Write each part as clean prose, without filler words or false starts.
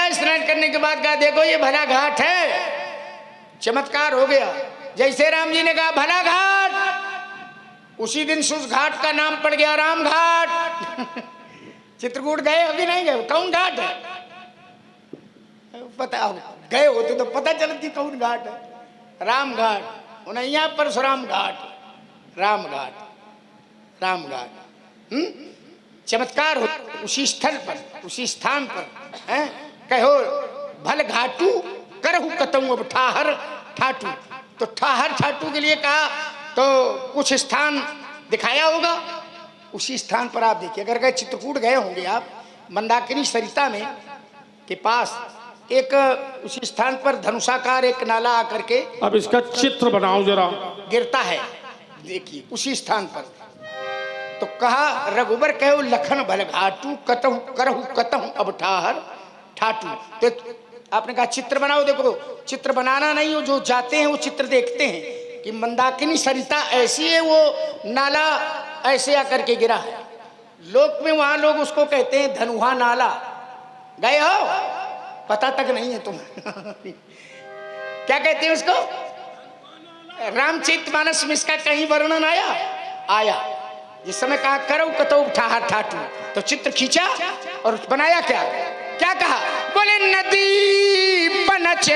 गया स्नान करने के बाद, कहा देखो ये भला घाट है, चमत्कार हो गया। जैसे राम जी ने कहा भला घाट, उसी दिन से उस घाट का नाम पड़ गया राम घाट। चित्रकूट गए अभी नहीं गए? कौन घाट है पता, गए होते तो पता चलती कौन घाट है। राम घाट, उनैया परशुराम घाट, राम घाट, राम घाट। चमत्कार हो उसी स्थल पर, उसी स्थान पर है। कहो भल घाटू करहु कतऊ अब ठाहर ठाटू। तो ठाहर ठाटू के लिए कहा तो कुछ स्थान दिखाया होगा, उसी स्थान पर आप देखिए। अगर गए चित्रकूट गए होंगे आप, मंदाकिनी सरिता में के पास एक उसी स्थान पर धनुषाकार एक नाला आकर के, अब इसका चित्र बनाओ जरा, गिरता है, देखिए उसी स्थान पर। तो कहा रघुबर कहो लखन भल घाटू कतहु करहु कतहु अब ठाहर ठाटू। तो आपने कहा चित्र बनाओ, देखो चित्र बनाना नहीं हो, जो जाते हैं वो चित्र देखते हैं कि मंदाकिनी सरिता ऐसी है, वो नाला ऐसे आकर के गिरा है। लोक में वहां लोग उसको कहते हैं धनुहा नाला। गए हो? पता तक नहीं है तुम्हें। क्या कहते हैं उसको? रामचरितमानस में इसका कहीं वर्णन आया जिस समय कहा करो कतो ठाहर ठाटू, तो चित्र खींचा और बनाया क्या क्या कहा? बोले नदी पनच,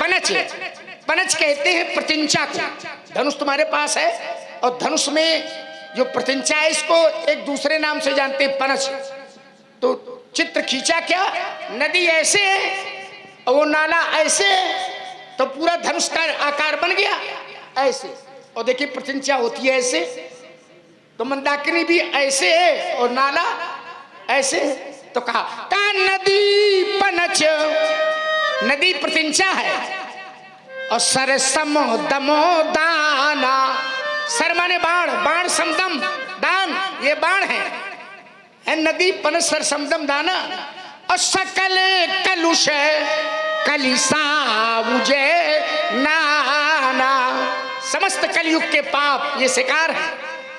पनच पनच कहते हैं प्रतिंचा को। धनुष तुम्हारे पास है और धनुष में जो प्रतिंचा है इसको एक दूसरे नाम से जानते हैं, पनच। तो चित्र खींचा क्या? नदी ऐसे है और वो नाला ऐसे है, तो पूरा धनुष का आकार बन गया ऐसे। और देखिए प्रतिंचा होती है ऐसे, तो मंदाकिनी भी ऐसे है और नाला ऐसे है। तो कहा नदी पनच, नदी प्रतिंचा है और सरसम दमो दाना। सर माने बाण, बाण समदम दान, ये बाण है नदी पनच सर समदम दाना। और सकल कलुष कलिसा मुझे नाना, समस्त कलयुग के पाप ये शिकार है।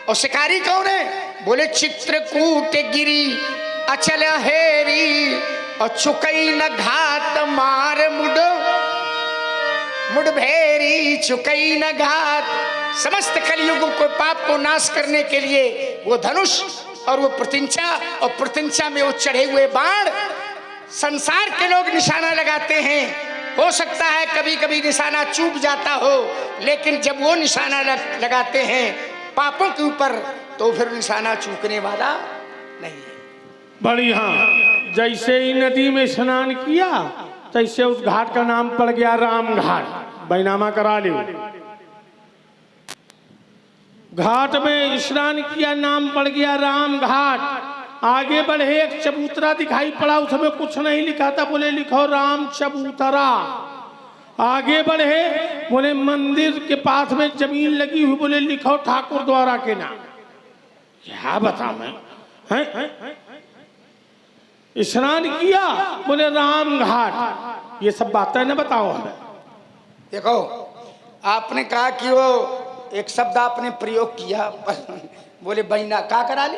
और शिकारी कौन है? बोले चित्रकूट गिरी अचल हेरी और चुकई न घाट मार मुड मुड भेरी, चुकई न घाट। समस्त कलयुग को पाप को नाश करने के लिए वो धनुष और वो प्रतिंचा, और प्रतिंचा में वो चढ़े हुए बाण। संसार के लोग निशाना लगाते हैं, हो सकता है कभी कभी निशाना चूक जाता हो, लेकिन जब वो निशाना लगाते हैं पापों के ऊपर, तो फिर निशाना चूकने वाला नहीं है। बढ़िया। जैसे ही नदी में स्नान किया तैसे उस घाट का नाम पड़ गया राम घाट। बैनामा करा लो। घाट में स्नान किया, नाम पड़ गया राम घाट। आगे बढ़े, एक चबूतरा दिखाई पड़ा, उसमें कुछ नहीं लिखा था, बोले लिखो राम चबूतरा। आगे बढ़े, बोले मंदिर के पास में जमीन लगी हुई, बोले लिखो ठाकुर द्वारा के नाम। क्या बता मैं स्नान किया, बोले राम घाट। ये सब बातें न बताओ हमें। देखो आपने कहा कि वो एक शब्द आपने प्रयोग किया, बोले बैना का करा ले।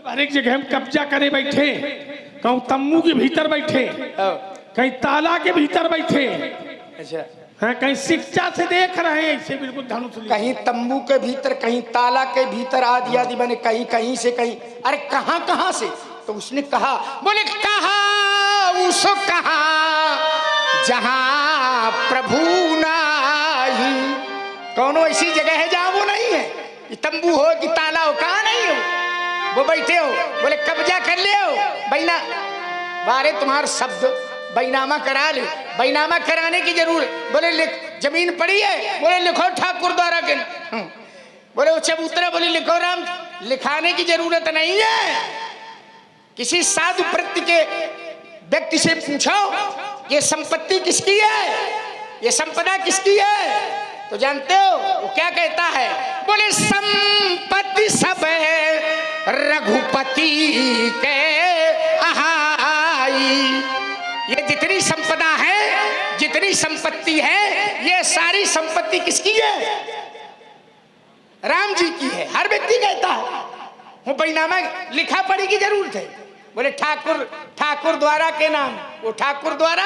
हर एक जगह हम कब्जा करे बैठे, कहूँ तम्बू के भीतर बैठे, कहीं ताला के भीतर बैठे, अच्छा हाँ, कहीं शिक्षा से देख रहे हैं ऐसे बिल्कुल धनुष, कहीं तम्बू के भीतर, कहीं ताला के भीतर, आदि आदि बने, कहीं कहीं से कहीं। अरे कहाँ कहाँ से? तो उसने कहा, बोले कहा उस कहा जहां प्रभु नाही। कौन ऐसी जगह है जहां वो नहीं है? ये तंबू हो कि ताला हो, कहाँ नहीं हो, वो बैठे हो। बोले कब्जा कर ले हो बैना, बारे तुम्हारा शब्द बैनामा करा ले। बैनामा कराने की जरूरत, बोले लिख, जमीन पड़ी है, बोले लिखो ठाकुर द्वारा के। बोले वो चबूतरा, बोले लिखो राम। लिखाने की जरूरत नहीं है। किसी साधु वृत्ति के व्यक्ति से पूछो ये संपत्ति किसकी है, ये संपदा किसकी है, तो जानते हो वो क्या कहता है? बोले संपत्ति सब है रघुपति के आहाई। ये जितनी संपदा है, जितनी संपत्ति है, ये सारी संपत्ति किसकी है? राम जी की है। हर व्यक्ति कहता है, वो बैनामा लिखा पढ़ी की जरूरत है। बोले ठाकुर, ठाकुर द्वारा के नाम, वो ठाकुर द्वारा,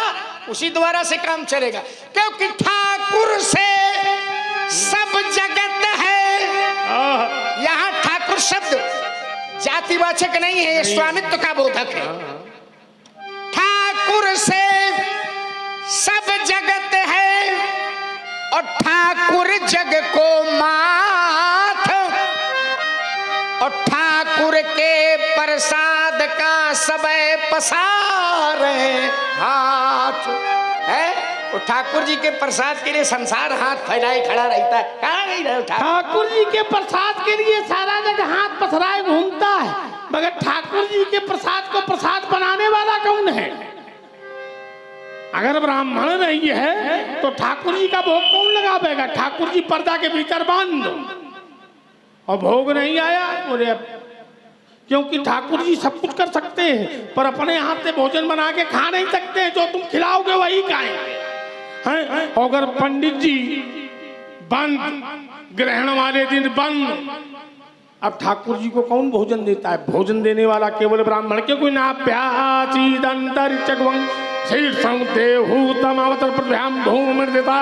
उसी द्वारा से काम चलेगा, क्योंकि ठाकुर से सब जगत है। यहाँ ठाकुर शब्द जातिवाचक नहीं है, ये स्वामित्व का बोधक है। ठाकुर से सब जगत है और ठाकुर जग को माथ, और ठाकुर के प्रसाद का सबे पसार हाथ है। और ठाकुर जी के प्रसाद के लिए संसार हाथ फैलाए खड़ा रहता है। कहाँ नहीं रहे ठाकुर जी के प्रसाद के लिए सारा जगह हाथ पसराए घूमता है, मगर ठाकुर जी के प्रसाद को प्रसाद बनाने वाला कौन है? अगर ब्राह्मण नहीं है तो ठाकुर जी का भोग कौन लगावेगा? ठाकुर जी पर्दा के भीतर बांध दो और भोग नहीं आया, बोले क्योंकि ठाकुर जी सब कुछ कर सकते हैं पर अपने हाथ से भोजन बना के खा नहीं सकते हैं। जो तुम खिलाओगे वही खाएंगे। अगर पंडित जी बंद, ग्रहण वाले दिन बंद, अब ठाकुर जी को कौन भोजन देता है? भोजन देने वाला केवल ब्राह्मण के कोई ना प्यासी दंतरिचकवं शीर्षं देहूतम अवतर प्रभ्याम भूमिर्दिता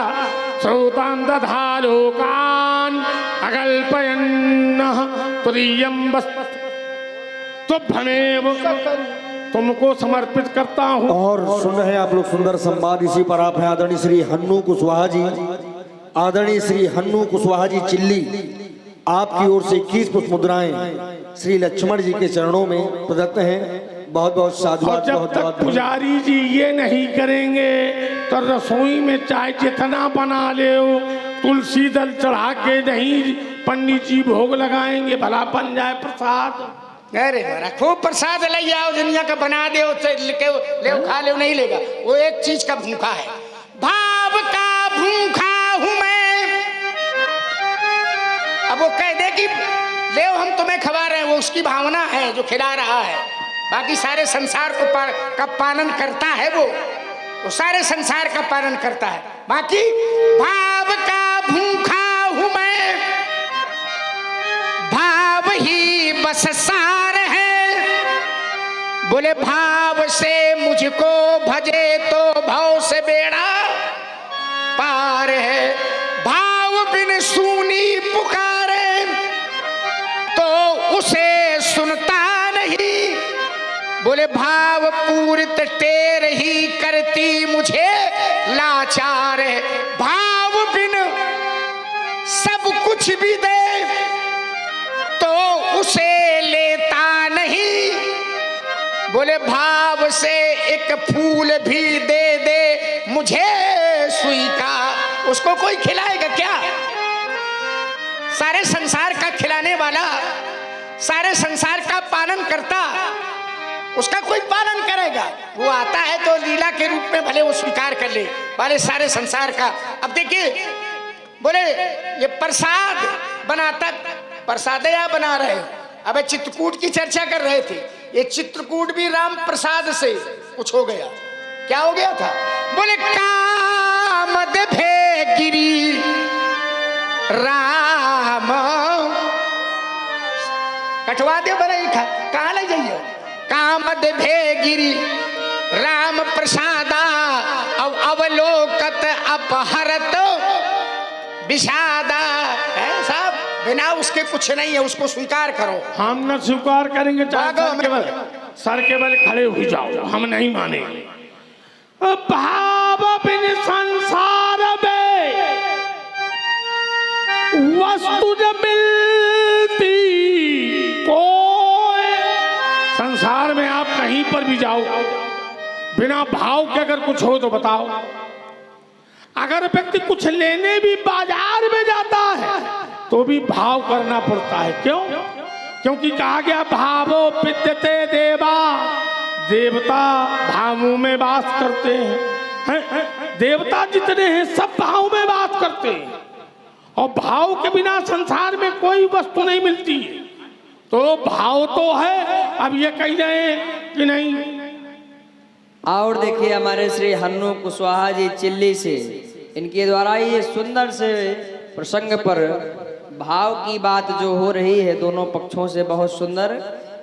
श्रोतां दधा लोकान अकल्पयन्नः तुरीयं वस्तु तुभ्यमेव तुमको समर्पित करता हूँ। और सुन रहे हैं आप लोग सुंदर संवाद, इसी पर आप हैं आदरणीय श्री हन्नू कुशवाहा जी, आदरणीय श्री हन्नू कुशवाहा जी चिल्ली, आपकी ओर से 21 पुष्प मुद्राएं श्री लक्ष्मण जी के चरणों में प्रदत्त हैं। बहुत बहुत साधुवाद। जब बहुत तक बहुत पुजारी जी ये नहीं करेंगे तो रसोई में चाहे जितना बना ले तुलसी दल चढ़ा के नहीं पंडित जी भोग लगाएंगे, भला बन जाए प्रसाद। अरे बड़ा खूब प्रसाद ले आओ, दुनिया का बना दे, ले खा ले, नहीं लेगा। वो एक चीज का भूखा है, भाव का भूखा हूं मैं। अब वो कह दे कि ले हम तुम्हें खवा रहे हैं, वो उसकी भावना है जो खिला रहा है। बाकी सारे संसार को का पालन करता है, वो सारे संसार का पालन करता है। बाकी भाव का भूखा हूं मैं, भाव ही बस सार है। बोले भाव से मुझको भजे तो भाव से बेड़ा पार है। भाव बिन सूनी पुकारे तो उसे सुनता नहीं। बोले भाव पूरित टेर ही करती मुझे लाचार है। भाव बिन सब कुछ भी दे तो उसे लेता नहीं। बोले भाव से एक फूल भी दे दे मुझे स्वीकार, उसको कोई खिलाएगा क्या? सारे संसार का खिलाने वाला, सारे संसार का पालन करता, उसका कोई पालन करेगा? वो आता है तो लीला के रूप में भले वो स्वीकार कर ले, वाले सारे संसार का। अब देखिए, बोले ये प्रसाद बनाता, प्रसादया बना रहे हो। अब चित्रकूट की चर्चा कर रहे थे, ये चित्रकूट भी राम प्रसाद से कुछ हो गया। क्या हो गया था? बोले कामद भेगिरी राम, कटवा दे बड़े कहाँ ले जाइए। कामद भेगिरी राम प्रसादा अवलोकत अपहरत विषादा। साहब बिना उसके कुछ नहीं है, उसको स्वीकार करो। हम न स्वीकार करेंगे, चाहे सर के बल खड़े हो जाओ, हम नहीं मानेंगे। भाव बिन संसार में वस्तु जब मिलती कोई, संसार में आप कहीं पर भी जाओ बिना भाव के अगर कुछ हो तो बताओ। अगर व्यक्ति कुछ लेने भी बाजार में जाता है तो भी भाव करना पड़ता है। क्यों? क्योंकि कहा गया भावो विद्यते देवा, देवता भावों में वास करते हैं। देवता जितने हैं सब भाव में वास करते हैं, और भाव के बिना संसार में कोई वस्तु नहीं मिलती। तो भाव तो है। अब ये कह रहे हैं कि नहीं। और देखिए हमारे श्री हन्नू कुशवाहा जी चिल्ली से, इनके द्वारा ये सुंदर से प्रसंग पर भाव की बात जो हो रही है दोनों पक्षों से बहुत सुंदर,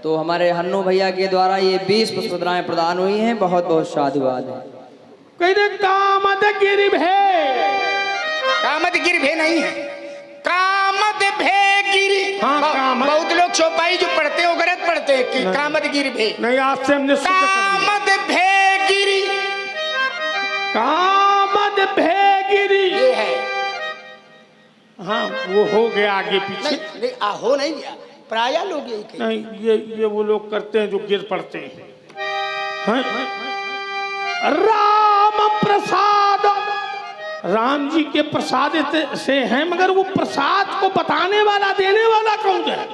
तो हमारे हन्नू भैया के द्वारा ये 20 पुष्प मुद्राएं प्रदान हुई हैं। बहुत बहुत साधुवाद है। कहते कामद गिरिभे, कामद गिरिभे नहीं है, कामद भे गिरि। हाँ, कामद। बहुत लोग चौपाई जो पढ़ते हैं वो गलत पढ़ते हैं कि कामद गिरिभे। नहीं, आज से हमने कामद भे गिरि, कामद भेगिरी ये है। हाँ, वो हो गया आगे पीछे। नहीं, हो नहीं गया, प्राय लोग यही कहते हैं। नहीं, ये वो लोग करते हैं जो गिर पड़ते हैं। हाँ? राम प्रसाद, राम जी के प्रसाद से हैं, मगर वो प्रसाद को बताने वाला, देने वाला कौन है?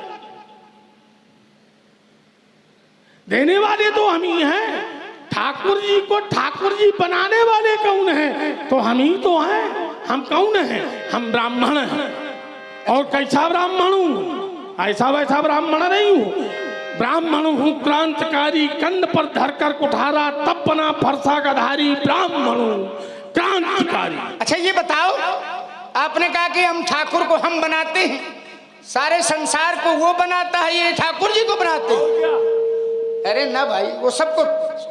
देने वाले तो हम ही हैं। ठाकुर जी को ठाकुर जी बनाने वाले कौन हैं? तो हम ही तो हैं। हम कौन हैं? हम ब्राह्मण हैं। और कैसा ब्राह्मण हूँ? ऐसा वैसा ब्राह्मण नहीं हूँ। ब्राह्मण हूँ क्रांतिकारी, कंध पर धरकर कुठारा, तब बना फरसा का धारी। ब्राह्मण हूँ क्रांतिकारी। अच्छा ये बताओ, आपने कहा कि हम ठाकुर को हम बनाते हैं, सारे संसार को वो बनाता है, ये ठाकुर जी को बनाते हैं? अरे ना भाई, वो सबको,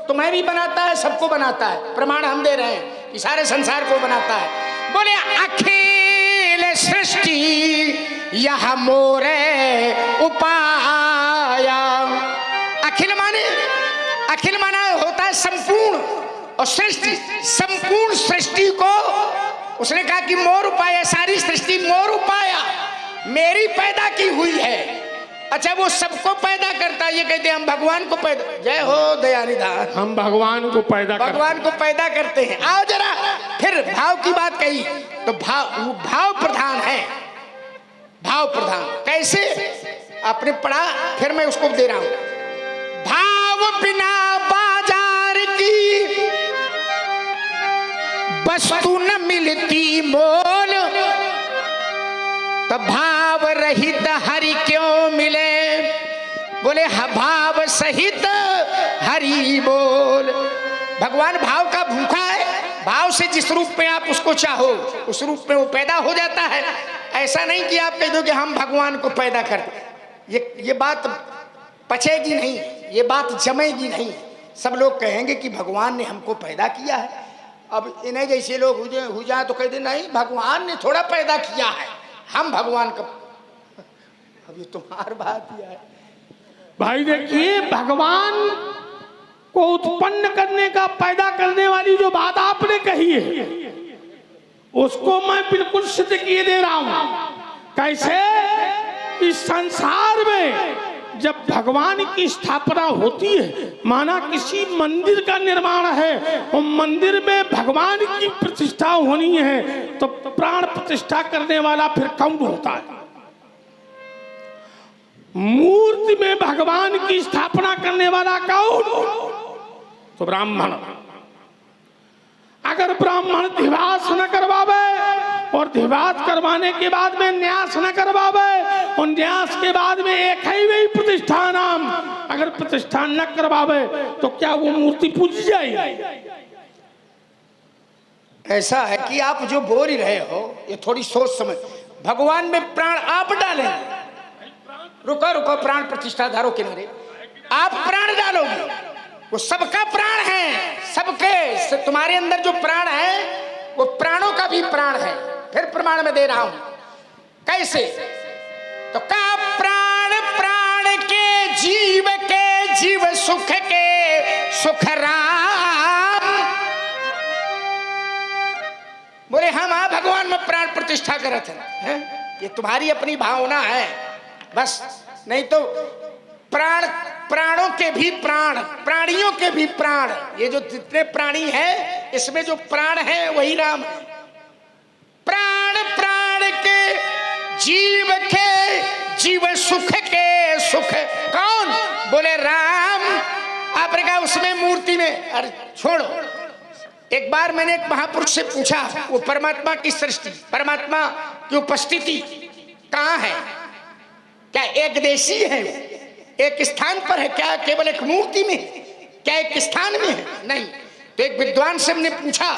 तुम्हें भी बनाता है, सबको बनाता है। प्रमाण हम दे रहे हैं कि सारे संसार को बनाता है। बोले अखिल सृष्टि यह मोरे उपाया। अखिल माना होता है संपूर्ण, और सृष्टि, संपूर्ण सृष्टि को उसने कहा कि मोर उपाया, सारी सृष्टि मोर उपाया, मेरी पैदा की हुई है। अच्छा, वो सबको पैदा करता है, ये कहते हैं हम भगवान को पैदा। जय हो दयानिधान, हम भगवान को पैदा करते हैं। आओ जरा, फिर भाव की बात कही तो भाव प्रधान है। भाव प्रधान कैसे आपने पढ़ा, फिर मैं उसको दे रहा हूं। भाव बिना बाजार की वस्तु न मिलती मोल, तो भाव रहित हरि क्यों मिले? बोले भाव सहित हरि बोल। भगवान भाव का भूखा है। भाव से जिस रूप में आप उसको चाहो, उस रूप में वो पैदा हो जाता है। ऐसा नहीं कि आप कह दो कि हम भगवान को पैदा करते। ये बात पचेगी नहीं, ये बात जमेगी नहीं। सब लोग कहेंगे कि भगवान ने हमको पैदा किया है। अब इन्हें जैसे लोग हो जाए तो कह दे नहीं, भगवान ने थोड़ा पैदा किया है, हम भगवान का। अब ये तुम्हारी बात ही है भाई। देखिए, भगवान को उत्पन्न करने का, पैदा करने वाली जो बात आपने कही है, उसको मैं बिल्कुल सिद्ध किए दे रहा हूं। कैसे? इस संसार में जब भगवान की स्थापना होती है, माना किसी मंदिर का निर्माण है और मंदिर में भगवान की प्रतिष्ठा होनी है, तो प्राण प्रतिष्ठा करने वाला फिर कौन होता है? मूर्ति में भगवान की स्थापना करने वाला कौन? तो ब्राह्मण। अगर ब्राह्मण धिवास न करवावे और धिवास करवाने के बाद में न्यास न करवावे और न्यास के बाद में एक ही वही प्रतिष्ठान, अगर प्रतिष्ठान न करवावे तो क्या वो मूर्ति पूजी जाएगी? ऐसा है कि आप जो बोल ही रहे हो, ये थोड़ी सोच समझ। भगवान में प्राण आप डालें। रुको, प्राण प्रतिष्ठा धारो किनारे। आप प्राण डालोगे, वो सबका प्राण है, सबके। तुम्हारे अंदर जो प्राण है वो प्राणों का भी प्राण है। फिर प्रमाण में दे रहा हूं कैसे। तो का प्राण के जीव सुख के सुख राम। बोले हम भगवान में प्राण प्रतिष्ठा करते हैं। ये तुम्हारी अपनी भावना है बस, नहीं तो प्राणों के भी प्राण, प्राणियों के भी प्राण, ये जो जितने प्राणी हैं इसमें जो प्राण है वही राम। प्राण के जीव सुख के सुख कौन? बोले राम। आपने कहा उसमें मूर्ति में, अरे छोड़ो। एक बार मैंने एक महापुरुष से पूछा, वो परमात्मा की सृष्टि, परमात्मा की उपस्थिति कहाँ है? क्या एक देशी है, एक स्थान पर है क्या? केवल एक मूर्ति में? क्या एक स्थान में है? नहीं। तो एक विद्वान से हमने पूछा,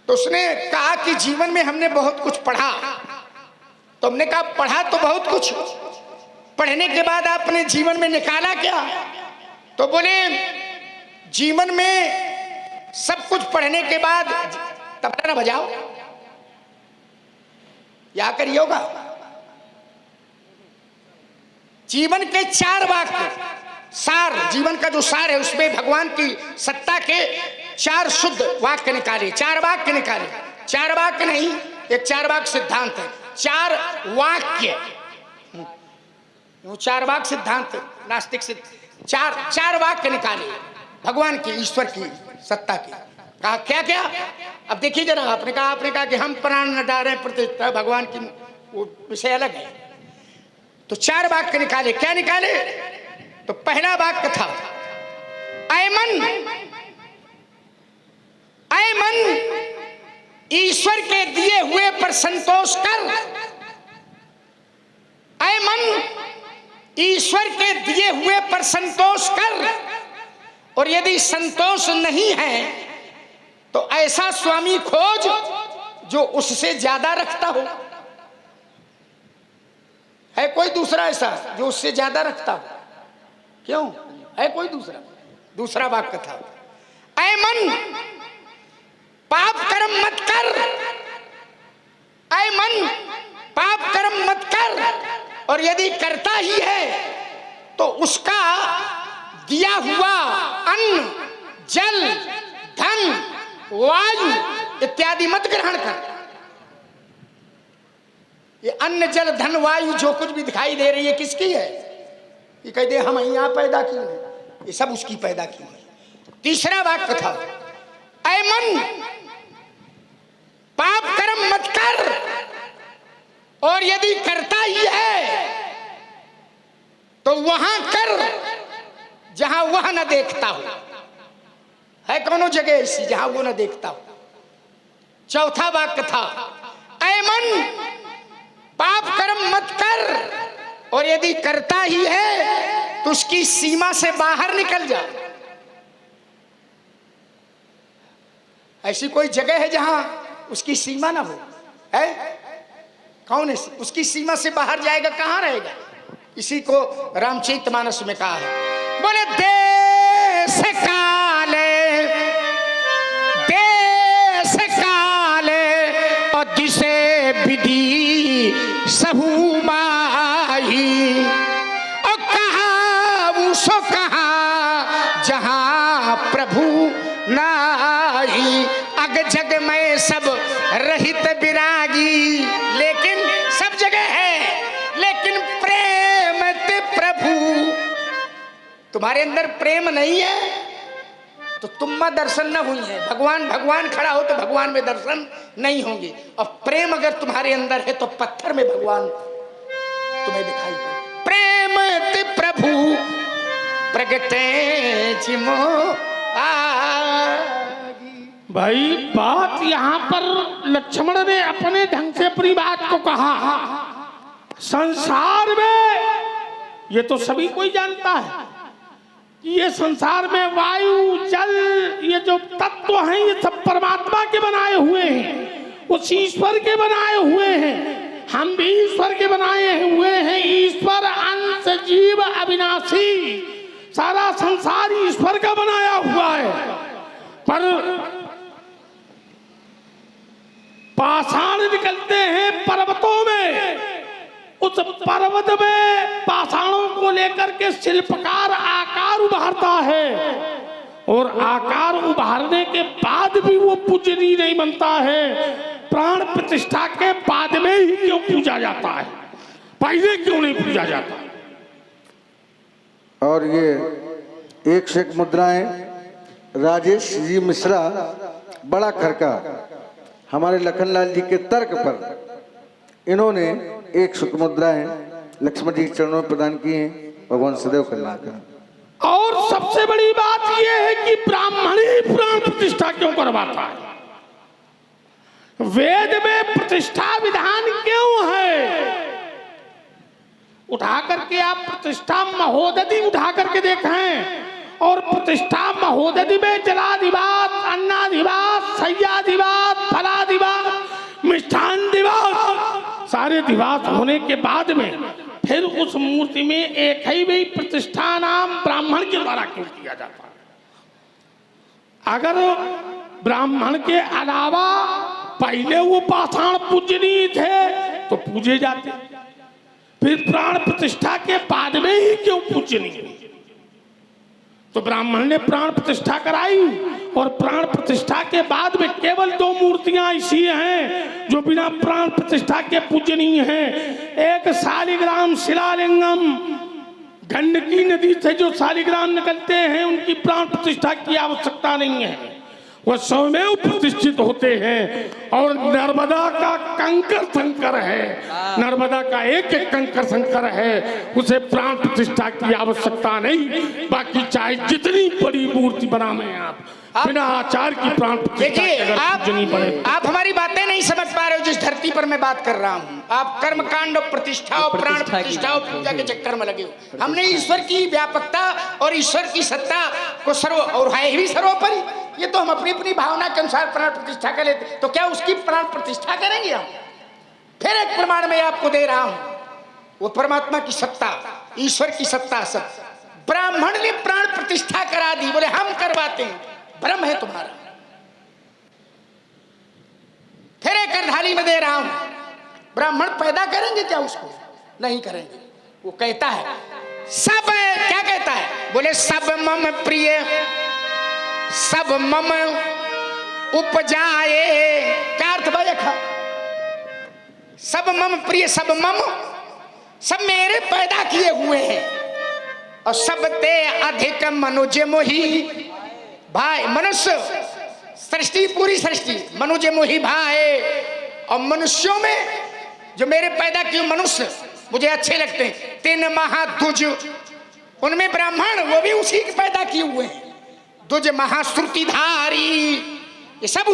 तो उसने कहा कि जीवन में हमने बहुत कुछ पढ़ा। तो हमने कहा पढ़ा तो बहुत कुछ, पढ़ने के बाद आपने जीवन में निकाला क्या? तो बोले जीवन में सब कुछ पढ़ने के बाद तबला ना बजाओ, या करिए होगा। जीवन के 4 वाक्य सार, जीवन का जो सार है उसमें भगवान की सत्ता के 4 शुद्ध वाक्य निकाले, 4 वाक्य निकाले। 4 वाक्य नहीं, एक 4 वाक्य सिद्धांत है, 4 वाक्य, 4 वाक्य सिद्धांत नास्तिक से 4 वाक्य निकाले भगवान की, ईश्वर की सत्ता की। कहा क्या क्या? अब देखिए जरा, आपने कहा कि हम प्राण न डालें प्रतिष्ठा भगवान की, वो विषय अलग है। तो 4 वाक्य निकाले। क्या निकाले? तो पहला वाक्य था ऐ मन, ऐ मन ईश्वर के दिए हुए पर संतोष कर। ऐ मन ईश्वर के दिए हुए पर संतोष कर, और यदि संतोष नहीं है तो ऐसा स्वामी खोज जो उससे ज्यादा रखता हो। है कोई दूसरा ऐसा जो उससे ज्यादा रखता हो? क्यों है कोई दूसरा? दूसरा वाक्य था ऐ मन पाप कर्म मत कर। ऐ मन पाप कर्म मत कर, और यदि करता ही है तो उसका दिया हुआ अन्न, जल, धन, वायु इत्यादि मत ग्रहण कर। ये अन्न, जल, धन, वायु जो कुछ भी दिखाई दे रही है किसकी है? ये कह दे हम यहाँ पैदा की है, ये सब उसकी पैदा की है। तीसरा वाक्य था ऐ मन पाप कर्म मत कर, और यदि करता ही है तो वहां कर जहां वह न देखता हो। है कौनो जगह ऐसी जहां वो न देखता हो? चौथा वाक्य था ऐ मन पाप कर्म मत कर, और यदि करता ही है तो उसकी सीमा से बाहर निकल जा। ऐसी कोई जगह है जहां उसकी सीमा ना हो? है कौन है? उसकी सीमा से बाहर जाएगा कहां रहेगा? इसी को रामचरितमानस में कहा है। बोले देश काले, देश काले और दिशे विधि सहु माही, और कहा उसो कहा जहां प्रभु नाही। अग जग में सब रहित विरागी, लेकिन सब जगह है, लेकिन प्रेम ते प्रभु। तुम्हारे अंदर प्रेम नहीं है तो तुम में दर्शन न हुई है। भगवान खड़ा हो तो भगवान में दर्शन नहीं होंगे, और प्रेम अगर तुम्हारे अंदर है तो पत्थर में भगवान तुम्हें दिखाई पड़े। प्रेम ते प्रभु प्रगटे जिमो आगी। भाई बात यहाँ पर लक्ष्मण ने अपने ढंग से अपनी बात को कहा। संसार में ये तो सभी कोई जानता है कि ये संसार में वायु, जल, ये जो तत्व हैं ये सब परमात्मा के बनाए हुए हैं, उस ईश्वर के बनाए हुए हैं। हम भी ईश्वर के बनाए हुए हैं। ईश्वर अंश जीव अविनाशी, सारा संसार ईश्वर का बनाया हुआ है। पर पाषाण निकलते हैं पर्वतों में, उस पर्वत में पाषाणों को लेकर के शिल्पकार आकार उभारता है, और आकार उभारने के बाद भी वो पूजनीय नहीं बनता है। प्राण प्रतिष्ठा के बाद में ही क्यों पूजा जाता है? पहले क्यों नहीं पूजा जाता? और ये एक से एक मुद्राएं राजेश जी मिश्रा बड़ा खरका हमारे लखनलाल जी के तर्क पर इन्होंने एक सुख मुद्राएं लक्ष्मण जी के चरणों में प्रदान की हैं। भगवान सदैव कल्याण करें। और सबसे बड़ी बात यह है कि ब्राह्मण ही प्राण प्रतिष्ठा क्यों करवाता है? वेद में प्रतिष्ठा विधान क्यों है? उठा करके आप प्रतिष्ठा महोदधि उठा करके देखें, और प्रतिष्ठा महोदधि में जलाधिवास, अन्नाधिवास, शय्याधिवास, फलाधिवास, मिष्ठान दिवास, सारे दिवास होने के बाद में फिर उस मूर्ति में एक ही भी प्रतिष्ठा नाम ब्राह्मण के द्वारा क्यों किया जाता है? अगर ब्राह्मण के अलावा पहले वो पाषाण पूजनीय थे तो पूजे जाते, फिर प्राण प्रतिष्ठा के बाद में ही क्यों पूजनीय? तो ब्राह्मण ने प्राण प्रतिष्ठा कराई और प्राण प्रतिष्ठा के बाद में केवल 2 मूर्तियां ऐसी हैं जो बिना प्राण प्रतिष्ठा के पूजनीय हैं। एक शालिग्राम शिलालिंगम, गंडकी नदी से जो शालिग्राम निकलते हैं उनकी प्राण प्रतिष्ठा की आवश्यकता नहीं है, वह स्वयं प्रतिष्ठित होते हैं। और नर्मदा का कंकर शंकर है, नर्मदा का एक एक कंकर शंकर है, उसे प्राण प्रतिष्ठा की आवश्यकता नहीं। बाकी चाहे जितनी बड़ी मूर्ति बनावे आप बिना आचार की प्राण प्रतिष्ठा देखिए, पड़े। आप हमारी बातें नहीं समझ पा रहे हो। जिस धरती पर मैं बात कर रहा हूँ, आप कर्म कांड और प्रतिष्ठा और प्राण प्रतिष्ठा और पूजा के चक्कर में लगे हो। हमने ईश्वर की व्यापकता और ईश्वर की सत्ता को और है भी सर्वोपरि, ये तो हम अपनी अपनी भावना के अनुसार प्राण प्रतिष्ठा कर लेते, तो क्या उसकी प्राण प्रतिष्ठा करेंगे हम? फिर एक प्रमाण मैं आपको दे रहा हूं, वो परमात्मा की सत्ता, ईश्वर की सत्ता। सब ब्राह्मण ने प्राण प्रतिष्ठा करा दी, बोले हम करवाते हैं, ब्रह्म है तुम्हारा। फिर एक अर्धाली में दे रहा हूं, ब्राह्मण पैदा करेंगे क्या उसको? नहीं करेंगे। वो कहता है सब, क्या कहता है? बोले सब मम प्रिय सब मम उपजाए। क्या अर्थ भाई? सब मम प्रिय, सब मम, सब मेरे पैदा किए हुए हैं। और सब ते अधिक मनुज मोही भाई। मनुष्य सृष्टि, पूरी सृष्टि मनुज मोही भाई। और मनुष्यों में जो मेरे पैदा किए मनुष्य मुझे अच्छे लगते हैं। 3 महादुज, उनमें ब्राह्मण वो भी उसी के पैदा किए हुए हैं। दुज महाश्रुतिधारी, ये सब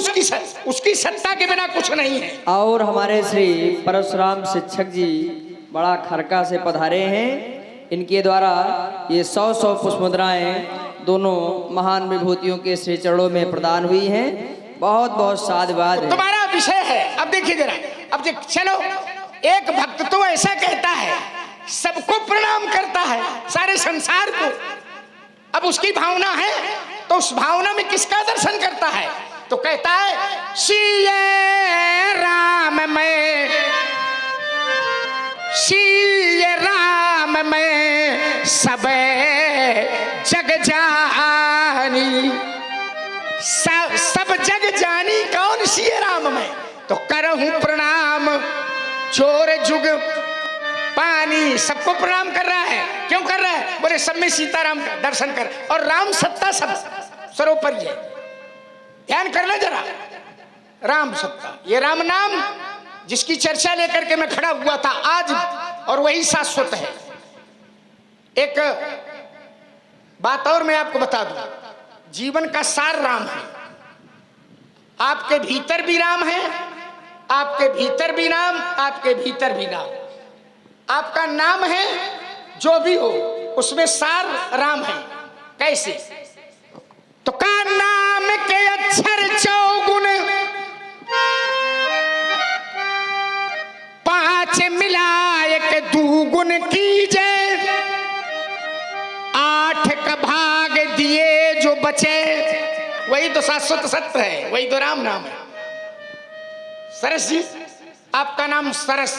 उसकी सत्ता के बिना कुछ नहीं है। और हमारे श्री परशुराम शिक्षक जी बड़ा खरका से पधारे हैं। इनके द्वारा ये 100 पुष्प मुद्राएं दोनों महान विभूतियों के श्री चरणों में प्रदान हुई हैं। बहुत बहुत साधुवाद है। तुम्हारा विषय है। अब देखिए जरा, अब चलो, एक भक्त तो ऐसा कहता है, सबको प्रणाम करता है, सारे संसार को। अब उसकी भावना है तो उस भावना में किसका दर्शन करता है? तो कहता है सिय राम में, सिय राम में सब जग जानी। सब जग जानी कौन? सिय राम में। तो करहूं प्रणाम चोर जुग पानी। सबको प्रणाम कर रहा है। क्यों कर रहा है? बोले सब में सीताराम का दर्शन कर। और राम सत्ता सब सर्वोपरि है। ध्यान करना जरा, राम सत्ता, ये राम नाम जिसकी चर्चा लेकर के मैं खड़ा हुआ था आज, और वही शाश्वत है। एक बात और मैं आपको बता दूं, जीवन का सार राम है। आपके भीतर भी राम है, आपके भीतर भी नाम, आपके भीतर भी नाम। आपका नाम है जो भी हो, उसमें सार राम है। कैसे? तो का नाम के अक्षर 4 5 मिलाए के 2 गुण कीजे। 8 का भाग दिए जो बचे, वही तो शाश्वत सत्य है, वही तो राम नाम है। सरस जी, आपका नाम सरस,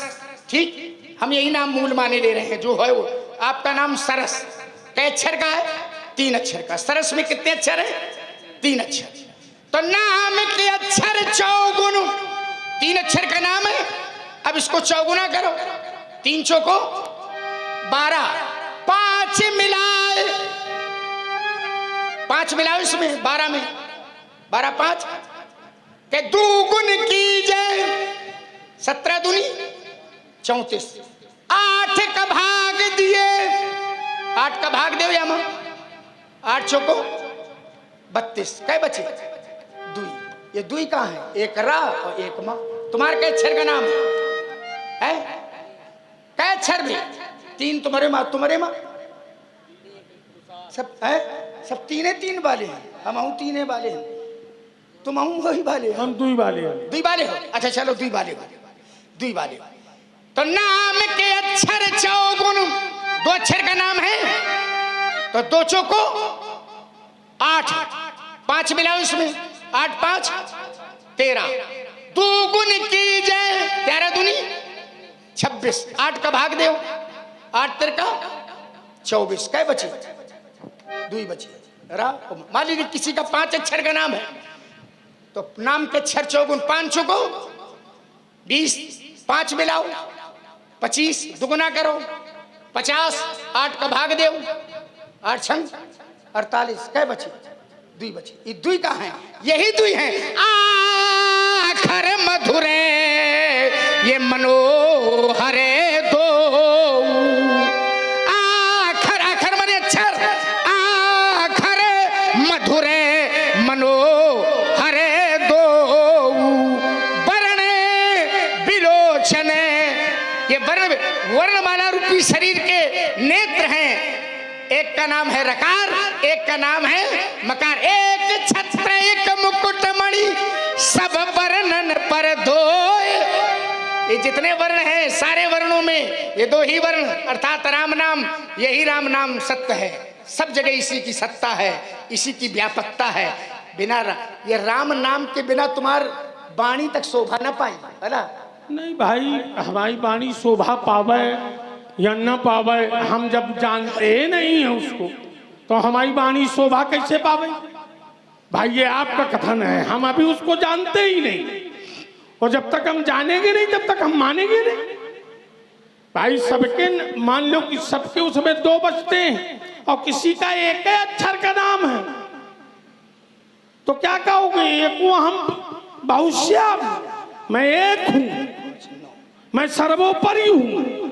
ठीक, हम यही नाम मूल माने ले रहे हैं जो है वो। आपका नाम सरस कै अक्षर का है? 3 अक्षर का। सरस में कितने अक्षर है? 3 अक्षर। तो नाम के अक्षर 4 गुण, 3 अक्षर का नाम है। अब इसको चौगुना करो, 3 चौको 12, 5 मिलाए, 5 मिलाओ इसमें 12 में, 12 5 के 2 गुण कीजिए, 17 दूनी 34। 8 का भाग दिए, 8 का भाग दो या 8 चौको 32, कै बचे? 2। ये 2 कहाँ है? एक रा और एक माँ। तुम्हारे कै अक्षर का नाम है? कै अक्षर में? 3 तुम्हारे माँ, तुम्हारे माँ सब है, सब 3 वाले हैं। हम 3 वाले हैं, तुम वही वाले, हम 2 वाले हैं। 2 वाले हो? अच्छा चलो 2 वाले हो, 2 वाले। तो नाम के अक्षर चौगुन, 2 अक्षर का नाम है तो 2 चौको 8, 5 मिलाओ इसमें, 8 5 13, 2 गुण की जय 13 दूनी 26, 8 का भाग दो, 8 3 का 24, क्या बचे? 2 बचे। मान लीजिए किसी का 5 अक्षर का नाम है तो नाम के अक्षर चौगुन, 5 चौको 20, 5 मिलाओ 25, दुगुना करो 50, 8 का भाग दो, 8 छंग 48, क्या बचे? 2 बचे। ये 2 कहाँ है? यही 2 हैं। आखर मधुरे ये मनोहरे दो, आखर, आखर माने अक्षर, आखर मधुरे मनोहरे दो, वर्ण बिलोचने, ये वर्णमाला रूपी शरीर के नेत्र हैं। एक का नाम है रकार, एक का नाम है मकार, एक छत्र एक मुकुटमणि, सब वर्णन पर दो। ये जितने वर्ण हैं सारे वर्णों में ये 2 ही वर्ण अर्थात राम नाम, यही राम नाम सत्य है। सब जगह इसी की सत्ता है, इसी की व्यापकता है। बिना ये राम नाम के बिना तुम्हार वाणी तक शोभा न पाई, है ना? नहीं भाई, हमारी वाणी शोभा पावे या न पावे, हम जब जानते नहीं है उसको तो हमारी वाणी शोभा कैसे पावे? भाई ये आपका कथन है, हम अभी उसको जानते ही नहीं, और जब तक हम जानेंगे नहीं तब तक हम मानेंगे नहीं। भाई सबके मान लो कि सबके उसमें 2 बचते हैं और किसी का 1 अक्षर का नाम है तो क्या कहोगे? एक वो हम बहुश्याम, मैं एक हूं, मैं सर्वोपरि हूं,